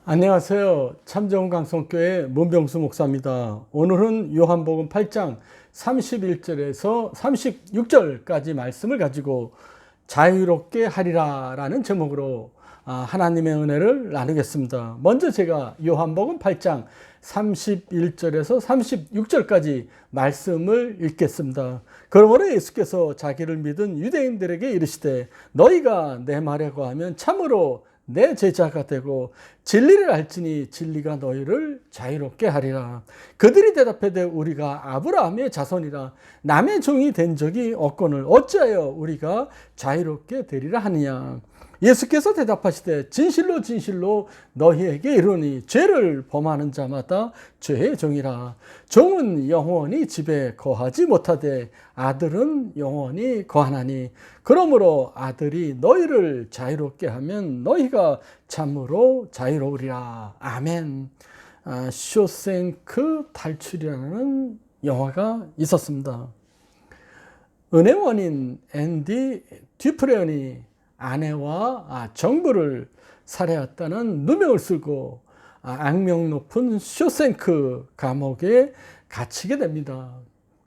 안녕하세요. 참좋은 강성교회 문병수 목사입니다. 오늘은 요한복음 8장 31절에서 36절까지 말씀을 가지고 자유롭게 하리라 라는 제목으로 하나님의 은혜를 나누겠습니다. 먼저 제가 요한복음 8장 31절에서 36절까지 말씀을 읽겠습니다. 그러므로 예수께서 자기를 믿은 유대인들에게 이르시되 너희가 내 말에 거하면 참으로 내 제자가 되고 진리를 알지니 진리가 너희를 자유롭게 하리라. 그들이 대답하되 우리가 아브라함의 자손이라 남의 종이 된 적이 없거늘 어찌하여 우리가 자유롭게 되리라 하느냐. 예수께서 대답하시되 진실로 진실로 너희에게 이르노니 죄를 범하는 자마다 죄의 종이라. 종은 영원히 집에 거하지 못하되 아들은 영원히 거하나니 그러므로 아들이 너희를 자유롭게 하면 너희가 참으로 자유로우리라. 아멘. 쇼생크 탈출이라는 영화가 있었습니다. 은혜원인 앤디 듀프레온이 아내와 정부를 살해했다는 누명을 쓰고 악명 높은 쇼생크 감옥에 갇히게 됩니다.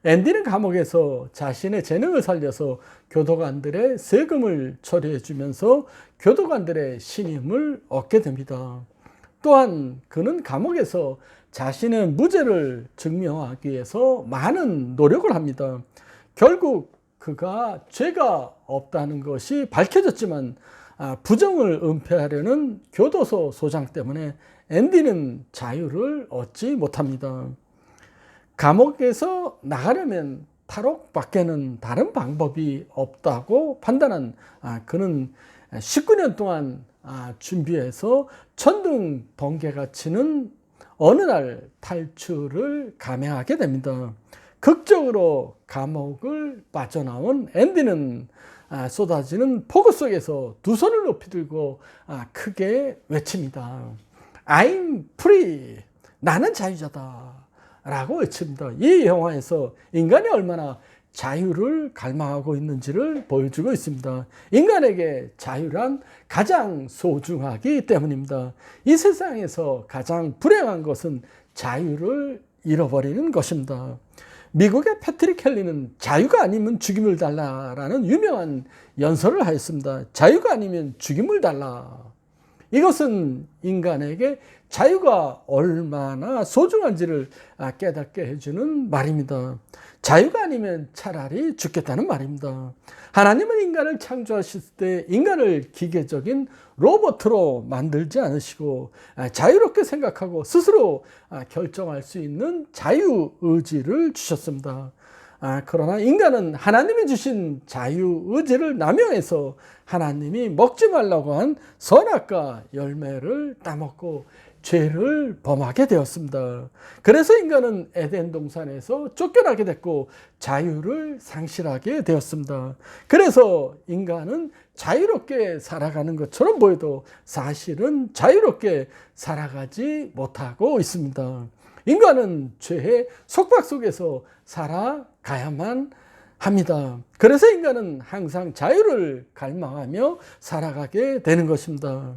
앤디는 감옥에서 자신의 재능을 살려서 교도관들의 세금을 처리해 주면서 교도관들의 신임을 얻게 됩니다. 또한 그는 감옥에서 자신의 무죄를 증명하기 위해서 많은 노력을 합니다. 결국 그가 죄가 없다는 것이 밝혀졌지만 부정을 은폐하려는 교도소 소장 때문에 앤디는 자유를 얻지 못합니다. 감옥에서 나가려면 탈옥밖에는 다른 방법이 없다고 판단한 그는 19년 동안 준비해서 천둥 번개가 치는 어느 날 탈출을 감행하게 됩니다. 극적으로 감옥을 빠져나온 앤디는 쏟아지는 폭우 속에서 두 손을 높이 들고 크게 외칩니다. I'm free. 나는 자유자다. 라고 외칩니다. 이 영화에서 인간이 얼마나 자유를 갈망하고 있는지를 보여주고 있습니다. 인간에게 자유란 가장 소중하기 때문입니다. 이 세상에서 가장 불행한 것은 자유를 잃어버리는 것입니다. 미국의 패트릭 켈리는 자유가 아니면 죽임을 달라라는 유명한 연설을 하였습니다. 자유가 아니면 죽임을 달라. 이것은 인간에게 자유가 얼마나 소중한지를 깨닫게 해주는 말입니다. 자유가 아니면 차라리 죽겠다는 말입니다. 하나님은 인간을 창조하실 때 인간을 기계적인 로봇으로 만들지 않으시고 자유롭게 생각하고 스스로 결정할 수 있는 자유의지를 주셨습니다. 그러나 인간은 하나님이 주신 자유의지를 남용해서 하나님이 먹지 말라고 한 선악과 열매를 따먹고 죄를 범하게 되었습니다. 그래서 인간은 에덴 동산에서 쫓겨나게 됐고 자유를 상실하게 되었습니다. 그래서 인간은 자유롭게 살아가는 것처럼 보여도 사실은 자유롭게 살아가지 못하고 있습니다. 인간은 죄의 속박 속에서 살아가야만 합니다. 그래서 인간은 항상 자유를 갈망하며 살아가게 되는 것입니다.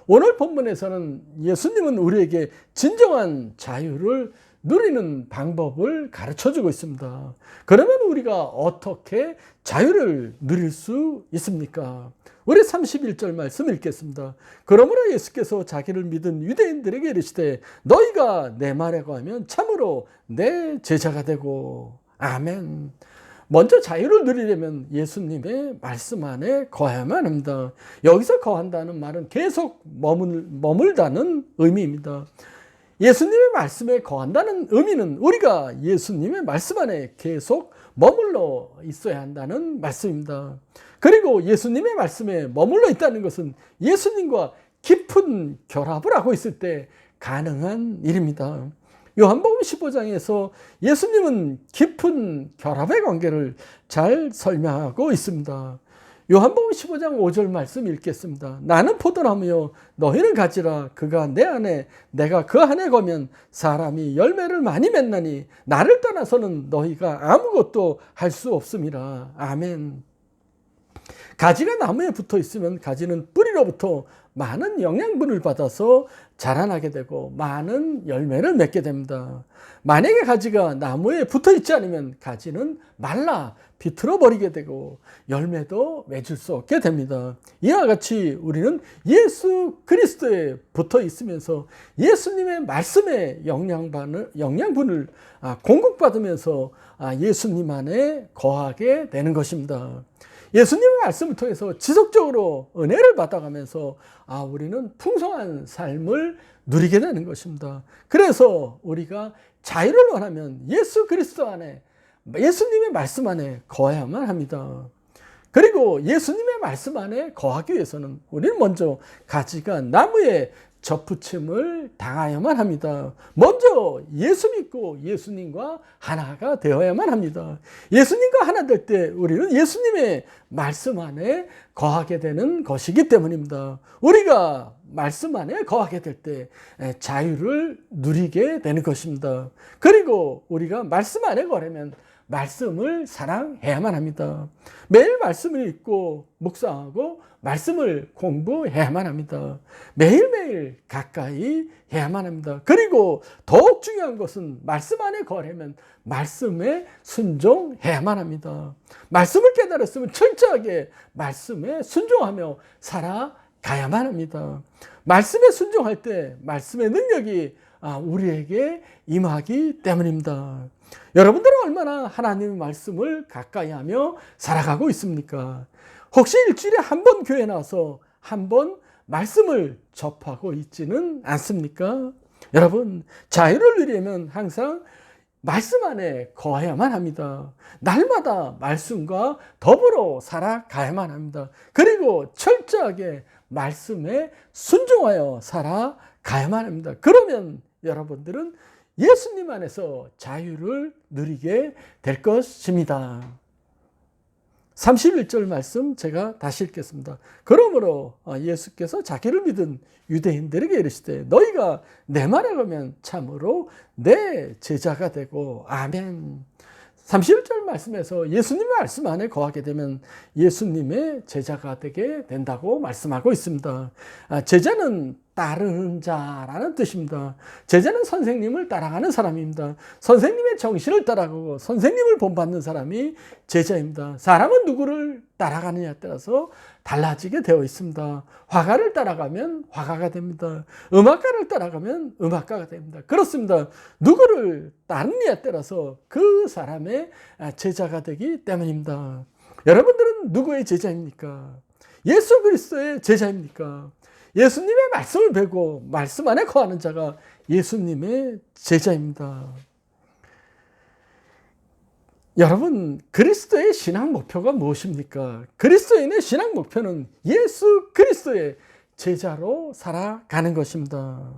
오늘 본문에서는 예수님은 우리에게 진정한 자유를 누리는 방법을 가르쳐주고 있습니다. 그러면 우리가 어떻게 자유를 누릴 수 있습니까? 우리 31절 말씀 읽겠습니다. 그러므로 예수께서 자기를 믿은 유대인들에게 이르시되 너희가 내 말에 거하면 참으로 내 제자가 되고. 아멘. 먼저 자유를 누리려면 예수님의 말씀 안에 거해야만 합니다. 여기서 거한다는 말은 계속 머물다는 의미입니다. 예수님의 말씀에 거한다는 의미는 우리가 예수님의 말씀 안에 계속 머물러 있어야 한다는 말씀입니다. 그리고 예수님의 말씀에 머물러 있다는 것은 예수님과 깊은 결합을 하고 있을 때 가능한 일입니다. 요한복음 15장에서 예수님은 깊은 결합의 관계를 잘 설명하고 있습니다. 요한복음 15장 5절 말씀 읽겠습니다. 나는 포도나무요 너희는 가지라. 그가 내 안에 내가 그 안에 거면 사람이 열매를 많이 맺나니 나를 떠나서는 너희가 아무것도 할 수 없음이라. 아멘. 가지가 나무에 붙어 있으면 가지는 뿌리로부터 많은 영양분을 받아서 자라나게 되고 많은 열매를 맺게 됩니다. 만약에 가지가 나무에 붙어 있지 않으면 가지는 말라 비틀어 버리게 되고 열매도 맺을 수 없게 됩니다. 이와 같이 우리는 예수 그리스도에 붙어 있으면서 예수님의 말씀에 영양분을 공급받으면서 예수님 안에 거하게 되는 것입니다. 예수님의 말씀을 통해서 지속적으로 은혜를 받아가면서 우리는 풍성한 삶을 누리게 되는 것입니다. 그래서 우리가 자유를 원하면 예수 그리스도 안에, 예수님의 말씀 안에 거해야만 합니다. 그리고 예수님의 말씀 안에 거하기 위해서는 우리는 먼저 가지가 나무에 접붙임을 당하여야만 합니다. 먼저 예수 믿고 예수님과 하나가 되어야만 합니다. 예수님과 하나 될 때 우리는 예수님의 말씀 안에 거하게 되는 것이기 때문입니다. 우리가 말씀 안에 거하게 될 때 자유를 누리게 되는 것입니다. 그리고 우리가 말씀 안에 거하려면 말씀을 사랑해야만 합니다. 매일 말씀을 읽고 묵상하고 말씀을 공부해야만 합니다. 매일매일 가까이 해야만 합니다. 그리고 더욱 중요한 것은 말씀 안에 거하려면 말씀에 순종해야만 합니다. 말씀을 깨달았으면 철저하게 말씀에 순종하며 살아가야만 합니다. 말씀에 순종할 때 말씀의 능력이 우리에게 임하기 때문입니다. 여러분들은 얼마나 하나님의 말씀을 가까이 하며 살아가고 있습니까? 혹시 일주일에 한 번 교회 나와서 한 번 말씀을 접하고 있지는 않습니까? 여러분, 자유를 누리려면 항상 말씀 안에 거해야만 합니다. 날마다 말씀과 더불어 살아가야만 합니다. 그리고 철저하게 말씀에 순종하여 살아가야만 합니다. 그러면 여러분들은 예수님 안에서 자유를 누리게 될 것입니다. 31절 말씀 제가 다시 읽겠습니다. 그러므로 예수께서 자기를 믿은 유대인들에게 이르시되 너희가 내 말에 가면 참으로 내 제자가 되고 아멘. 31절 말씀에서 예수님의 말씀 안에 거하게 되면 예수님의 제자가 되게 된다고 말씀하고 있습니다. 제자는 따르는 자라는 뜻입니다. 제자는 선생님을 따라가는 사람입니다. 선생님의 정신을 따라가고 선생님을 본받는 사람이 제자입니다. 사람은 누구를 따라가느냐에 따라서 달라지게 되어 있습니다. 화가를 따라가면 화가가 됩니다. 음악가를 따라가면 음악가가 됩니다. 그렇습니다. 누구를 따르느냐에 따라서 그 사람의 제자가 되기 때문입니다. 여러분들은 누구의 제자입니까? 예수 그리스도의 제자입니까? 예수님의 말씀을 배우고 말씀 안에 거하는 자가 예수님의 제자입니다. 여러분, 그리스도의 신앙 목표가 무엇입니까? 그리스도인의 신앙 목표는 예수 그리스도의 제자로 살아가는 것입니다.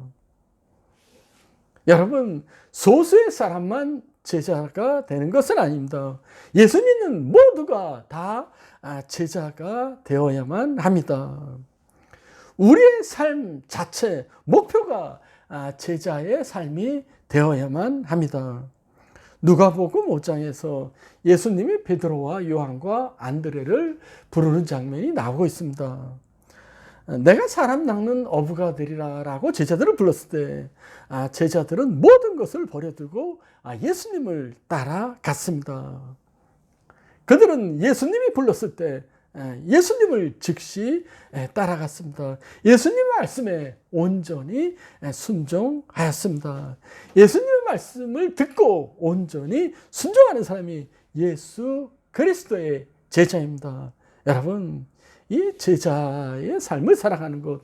여러분, 소수의 사람만 제자가 되는 것은 아닙니다. 예수 믿는 모두가 다 제자가 되어야만 합니다. 우리의 삶 자체, 목표가 제자의 삶이 되어야만 합니다. 누가복음 5장에서 예수님이 베드로와 요한과 안드레를 부르는 장면이 나오고 있습니다. 내가 사람 낚는 어부가 되리라 라고 제자들을 불렀을 때 제자들은 모든 것을 버려두고 예수님을 따라갔습니다. 그들은 예수님이 불렀을 때 예수님을 즉시 따라갔습니다. 예수님의 말씀에 온전히 순종하였습니다. 예수님의 말씀을 듣고 온전히 순종하는 사람이 예수 그리스도의 제자입니다. 여러분, 이 제자의 삶을 살아가는 것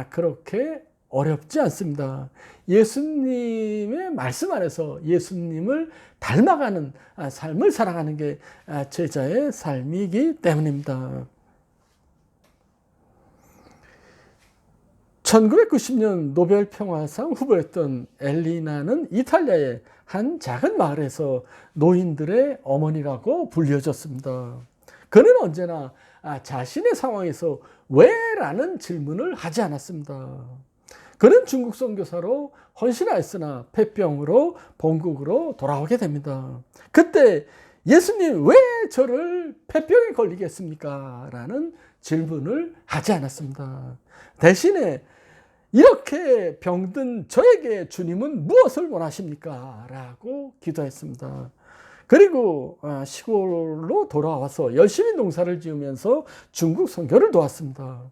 그렇게 어렵지 않습니다. 예수님의 말씀 안에서 예수님을 닮아가는 삶을 살아가는 게 제자의 삶이기 때문입니다. 1990년 노벨 평화상 후보였던 엘리나는 이탈리아의 한 작은 마을에서 노인들의 어머니라고 불려졌습니다. 그는 언제나 자신의 상황에서 왜? 라는 질문을 하지 않았습니다. 그는 중국 선교사로 헌신하였으나 폐병으로 본국으로 돌아오게 됩니다. 그때 예수님 왜 저를 폐병에 걸리게 했습니까? 라는 질문을 하지 않았습니다. 대신에 이렇게 병든 저에게 주님은 무엇을 원하십니까? 라고 기도했습니다. 그리고 시골로 돌아와서 열심히 농사를 지으면서 중국 선교를 도왔습니다.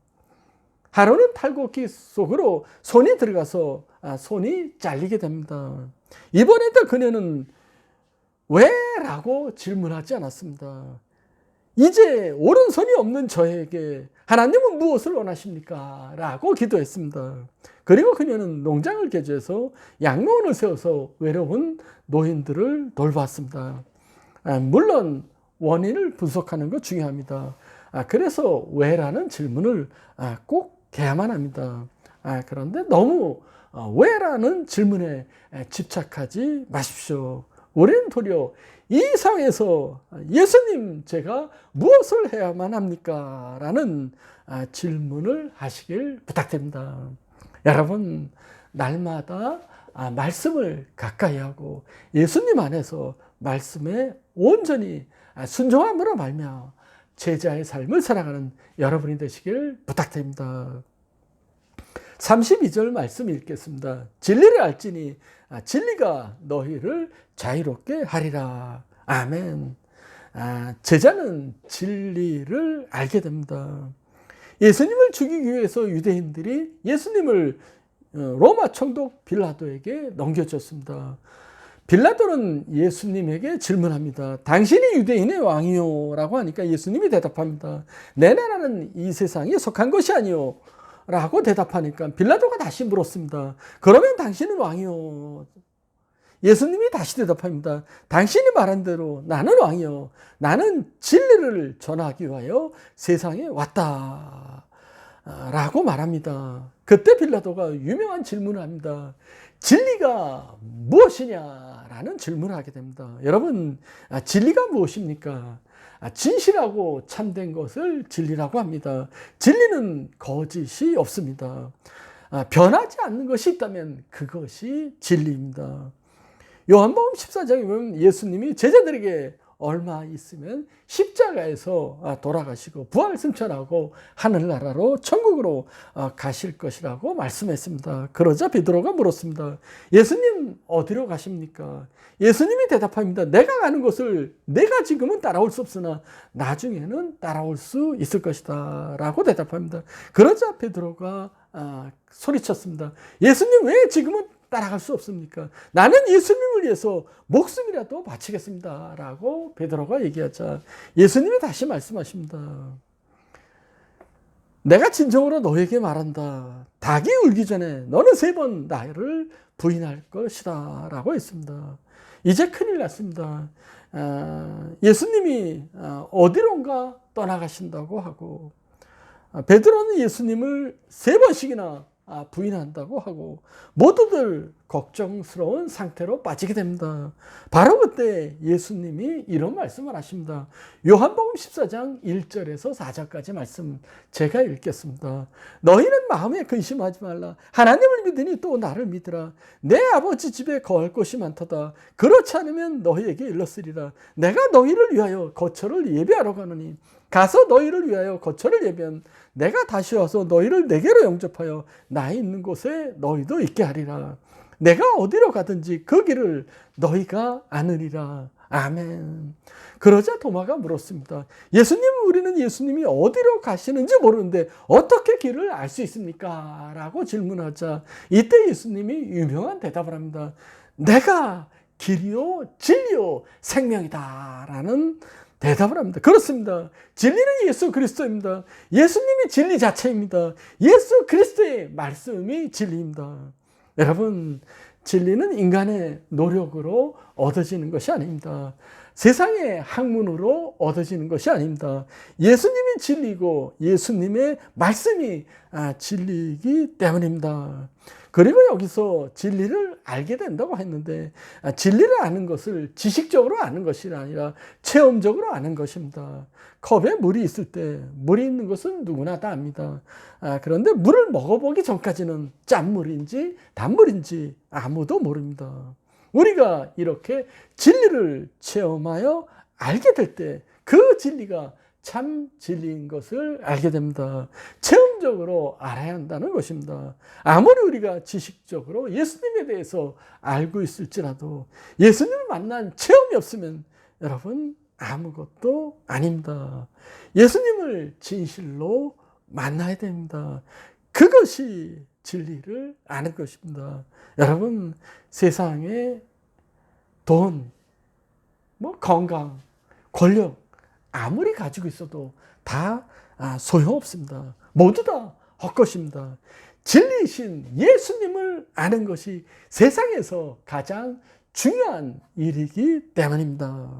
하루는 탈곡기 속으로 손이 들어가서 손이 잘리게 됩니다. 이번에도 그녀는 왜? 라고 질문하지 않았습니다. 이제 오른손이 없는 저에게 하나님은 무엇을 원하십니까? 라고 기도했습니다. 그리고 그녀는 농장을 개조해서 양로원을 세워서 외로운 노인들을 돌봤습니다. 물론 원인을 분석하는 것 중요합니다. 그래서 왜라는 질문을 꼭 해야만 합니다. 그런데 너무 왜라는 질문에 집착하지 마십시오. 우리는 도리어 이 상황에서 예수님 제가 무엇을 해야만 합니까? 라는 질문을 하시길 부탁드립니다. 여러분 날마다 말씀을 가까이 하고 예수님 안에서 말씀에 온전히 순종함으로 말미암아 제자의 삶을 살아가는 여러분이 되시길 부탁드립니다. 32절 말씀 읽겠습니다. 진리를 알지니 진리가 너희를 자유롭게 하리라. 아멘. 제자는 진리를 알게 됩니다. 예수님을 죽이기 위해서 유대인들이 예수님을 로마 총독 빌라도에게 넘겨줬습니다. 빌라도는 예수님에게 질문합니다. 당신이 유대인의 왕이요? 라고 하니까 예수님이 대답합니다. 내 나라는 이 세상에 속한 것이 아니요. 라고 대답하니까 빌라도가 다시 물었습니다. 그러면 당신은 왕이요? 예수님이 다시 대답합니다. 당신이 말한 대로 나는 왕이요. 나는 진리를 전하기 위하여 세상에 왔다. 라고 말합니다. 그때 빌라도가 유명한 질문을 합니다. 진리가 무엇이냐? 라는 질문을 하게 됩니다. 여러분, 진리가 무엇입니까? 진실하고 참된 것을 진리라고 합니다. 진리는 거짓이 없습니다. 변하지 않는 것이 있다면 그것이 진리입니다. 요한복음 14장에 보면 예수님이 제자들에게 얼마 있으면 십자가에서 돌아가시고 부활 승천하고 하늘나라로 천국으로 가실 것이라고 말씀했습니다. 그러자 베드로가 물었습니다. 예수님 어디로 가십니까? 예수님이 대답합니다. 내가 가는 곳을 내가 지금은 따라올 수 없으나 나중에는 따라올 수 있을 것이다 라고 대답합니다. 그러자 베드로가 소리쳤습니다. 예수님 왜 지금은 따라갈 수 없습니까? 나는 예수님을 위해서 목숨이라도 바치겠습니다 라고 베드로가 얘기하자 예수님이 다시 말씀하십니다. 내가 진정으로 너에게 말한다. 닭이 울기 전에 너는 3번 나를 부인할 것이다 라고 했습니다. 이제 큰일 났습니다. 예수님이 어디론가 떠나가신다고 하고 베드로는 예수님을 3번씩이나 부인한다고 하고 모두들 걱정스러운 상태로 빠지게 됩니다. 바로 그때 예수님이 이런 말씀을 하십니다. 요한복음 14장 1절에서 4절까지 말씀 제가 읽겠습니다. 너희는 마음에 근심하지 말라. 하나님을 믿으니 또 나를 믿으라. 내 아버지 집에 거할 곳이 많도다. 그렇지 않으면 너희에게 일렀으리라. 내가 너희를 위하여 거처를 예비하러 가노니 가서 너희를 위하여 거처를 예비한 내가 다시 와서 너희를 내게로 영접하여 나 있는 곳에 너희도 있게 하리라. 내가 어디로 가든지 그 길을 너희가 아느리라. 아멘. 그러자 도마가 물었습니다. 예수님, 우리는 예수님이 어디로 가시는지 모르는데 어떻게 길을 알 수 있습니까? 라고 질문하자 이때 예수님이 유명한 대답을 합니다. 내가 길이요 진리요 생명이다 라는 대답을 합니다. 그렇습니다. 진리는 예수 그리스도입니다. 예수님이 진리 자체입니다. 예수 그리스도의 말씀이 진리입니다. 여러분, 진리는 인간의 노력으로 얻어지는 것이 아닙니다. 세상의 학문으로 얻어지는 것이 아닙니다. 예수님이 진리고 예수님의 말씀이 진리이기 때문입니다. 그리고 여기서 진리를 알게 된다고 했는데 진리를 아는 것을 지식적으로 아는 것이 아니라 체험적으로 아는 것입니다. 컵에 물이 있을 때 물이 있는 것은 누구나 다 압니다. 그런데 물을 먹어보기 전까지는 짠물인지 단물인지 아무도 모릅니다. 우리가 이렇게 진리를 체험하여 알게 될 때 그 진리가 참 진리인 것을 알게 됩니다. 체험적으로 알아야 한다는 것입니다. 아무리 우리가 지식적으로 예수님에 대해서 알고 있을지라도 예수님을 만난 체험이 없으면 여러분 아무것도 아닙니다. 예수님을 진실로 만나야 됩니다. 그것이 진리를 아는 것입니다. 여러분, 세상에 돈, 건강, 권력 아무리 가지고 있어도 다 소용없습니다. 모두 다 헛것입니다. 진리이신 예수님을 아는 것이 세상에서 가장 중요한 일이기 때문입니다.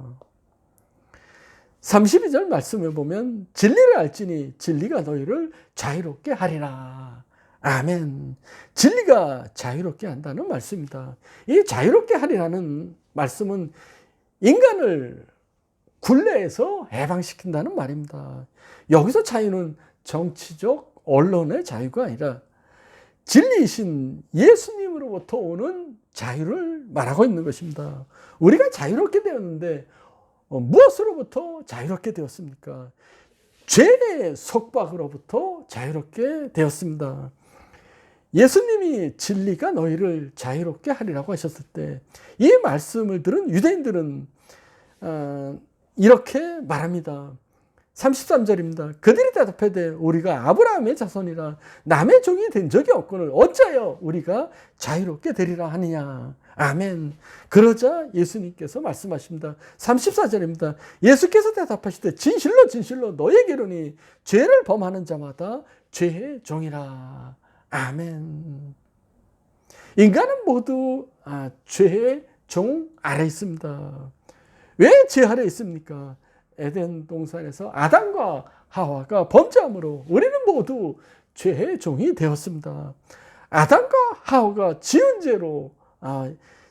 32절 말씀을 보면 진리를 알지니 진리가 너희를 자유롭게 하리라. 아멘. 진리가 자유롭게 한다는 말씀입니다. 이 자유롭게 하리라는 말씀은 인간을 굴레에서 해방시킨다는 말입니다. 여기서 자유는 정치적 언론의 자유가 아니라 진리이신 예수님으로부터 오는 자유를 말하고 있는 것입니다. 우리가 자유롭게 되었는데 무엇으로부터 자유롭게 되었습니까? 죄의 속박으로부터 자유롭게 되었습니다. 예수님이 진리가 너희를 자유롭게 하리라고 하셨을 때 이 말씀을 들은 유대인들은 이렇게 말합니다. 33절입니다. 그들이 대답하되 우리가 아브라함의 자손이라 남의 종이 된 적이 없거늘 어찌하여 우리가 자유롭게 되리라 하느냐. 아멘. 그러자 예수님께서 말씀하십니다. 34절입니다. 예수께서 대답하시되 진실로 진실로 너에게로니 죄를 범하는 자마다 죄의 종이라. 아멘. 인간은 모두 죄의 종 아래 있습니다. 왜 죄 아래 있습니까? 에덴 동산에서 아담과 하와가 범죄함으로 우리는 모두 죄의 종이 되었습니다. 아담과 하와가 지은 죄로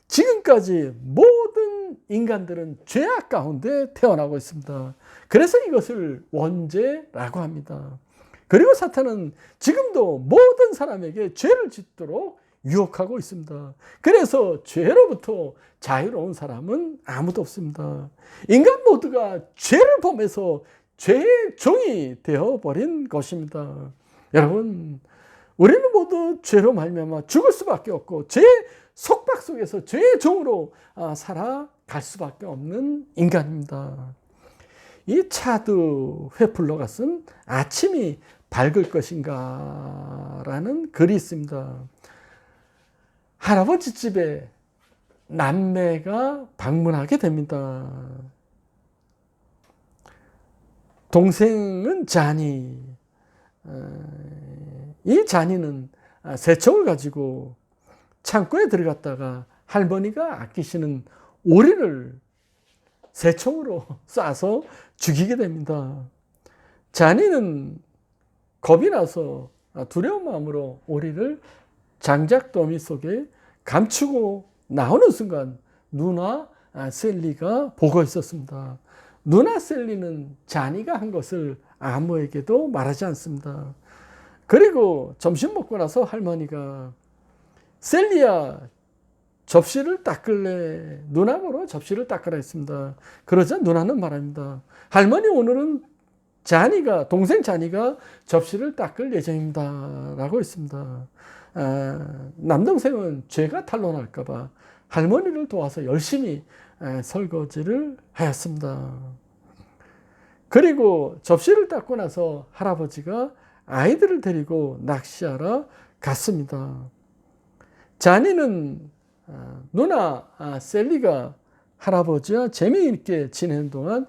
지금까지 모든 인간들은 죄악 가운데 태어나고 있습니다. 그래서 이것을 원죄라고 합니다. 그리고 사탄은 지금도 모든 사람에게 죄를 짓도록 유혹하고 있습니다. 그래서 죄로부터 자유로운 사람은 아무도 없습니다. 인간 모두가 죄를 범해서 죄의 종이 되어버린 것입니다. 여러분, 우리는 모두 죄로 말미암아 죽을 수밖에 없고 죄의 속박 속에서 죄의 종으로 살아갈 수밖에 없는 인간입니다. 이 차드 회플러가 쓴 아침이 밝을 것인가 라는 글이 있습니다. 할아버지 집에 남매가 방문하게 됩니다. 동생은 자니, 이 자니는 새총을 가지고 창고에 들어갔다가 할머니가 아끼시는 오리를 새총으로 쏴서 죽이게 됩니다. 자니는 겁이 나서 두려운 마음으로 오리를 장작 더미 속에 감추고 나오는 순간 누나 셀리가 보고 있었습니다. 누나 셀리는 자니가 한 것을 아무에게도 말하지 않습니다. 그리고 점심 먹고 나서 할머니가 셀리야 접시를 닦을래? 누나 보러 접시를 닦으라 했습니다. 그러자 누나는 말합니다. 할머니 오늘은 동생 자니가 접시를 닦을 예정입니다 라고 했습니다. 남동생은 죄가 탄로날까봐 할머니를 도와서 열심히 설거지를 하였습니다. 그리고 접시를 닦고 나서 할아버지가 아이들을 데리고 낚시하러 갔습니다. 자니는 누나 셀리가 할아버지와 재미있게 지내는 동안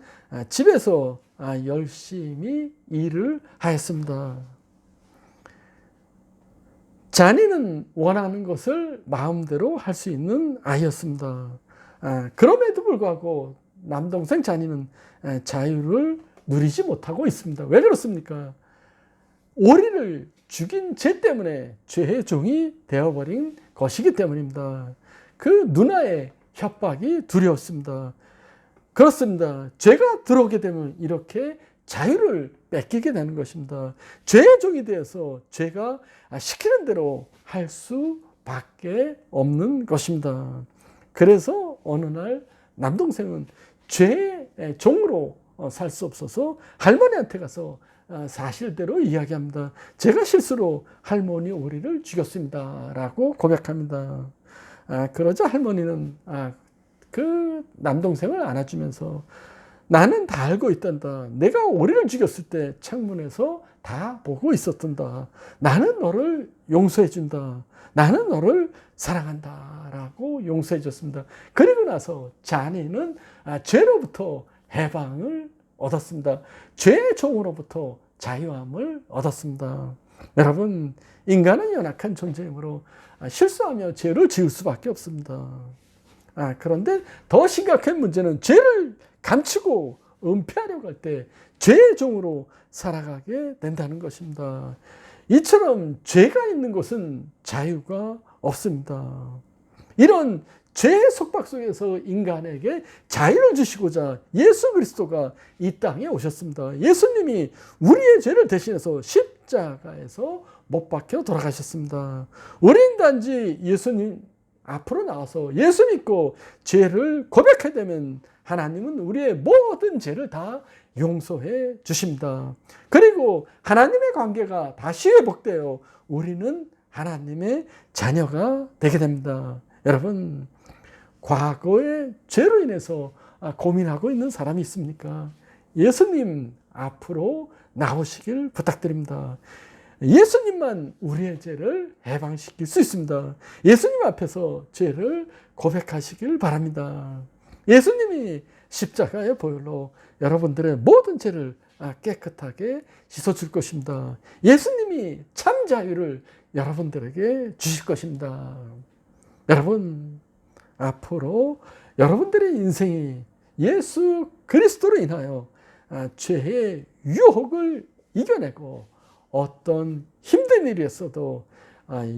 집에서 열심히 일을 하였습니다. 자니는 원하는 것을 마음대로 할 수 있는 아이였습니다. 그럼에도 불구하고 남동생 자니는 자유를 누리지 못하고 있습니다. 왜 그렇습니까? 오리를 죽인 죄 때문에 죄의 종이 되어버린 것이기 때문입니다. 그 누나의 협박이 두려웠습니다. 그렇습니다. 죄가 들어오게 되면 이렇게 자유를 뺏기게 되는 것입니다. 죄의 종이 되어서 죄가 시키는 대로 할 수밖에 없는 것입니다. 그래서 어느 날 남동생은 죄의 종으로 살 수 없어서 할머니한테 가서 사실대로 이야기합니다. 제가 실수로 할머니 오리를 죽였습니다. 라고 고백합니다. 그러자 할머니는 그 남동생을 안아주면서 나는 다 알고 있단다. 내가 오리를 죽였을 때 창문에서 다 보고 있었단다. 나는 너를 용서해 준다. 나는 너를 사랑한다. 라고 용서해 줬습니다. 그리고 나서 자니는 죄로부터 해방을 얻었습니다. 죄의 종으로부터 자유함을 얻었습니다. 여러분, 인간은 연약한 존재이므로 실수하며 죄를 지을 수밖에 없습니다. 그런데 더 심각한 문제는 죄를 감추고 은폐하려고 할 때 죄의 종으로 살아가게 된다는 것입니다. 이처럼 죄가 있는 곳은 자유가 없습니다. 이런 죄의 속박 속에서 인간에게 자유를 주시고자 예수 그리스도가 이 땅에 오셨습니다. 예수님이 우리의 죄를 대신해서 십자가에서 못 박혀 돌아가셨습니다. 우리는 단지 예수님 앞으로 나와서 예수 믿고 죄를 고백하게 되면 하나님은 우리의 모든 죄를 다 용서해 주십니다. 그리고 하나님의 관계가 다시 회복되어 우리는 하나님의 자녀가 되게 됩니다. 여러분, 과거의 죄로 인해서 고민하고 있는 사람이 있습니까? 예수님 앞으로 나오시길 부탁드립니다. 예수님만 우리의 죄를 해방시킬 수 있습니다. 예수님 앞에서 죄를 고백하시길 바랍니다. 예수님이 십자가의 보혈로 여러분들의 모든 죄를 깨끗하게 씻어줄 것입니다. 예수님이 참 자유를 여러분들에게 주실 것입니다. 여러분, 앞으로 여러분들의 인생이 예수 그리스도로 인하여 죄의 유혹을 이겨내고 어떤 힘든 일이 있어도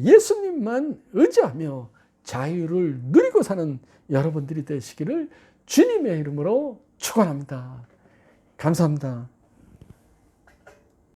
예수님만 의지하며 자유를 누리고 사는 여러분들이 되시기를 주님의 이름으로 축원합니다. 감사합니다.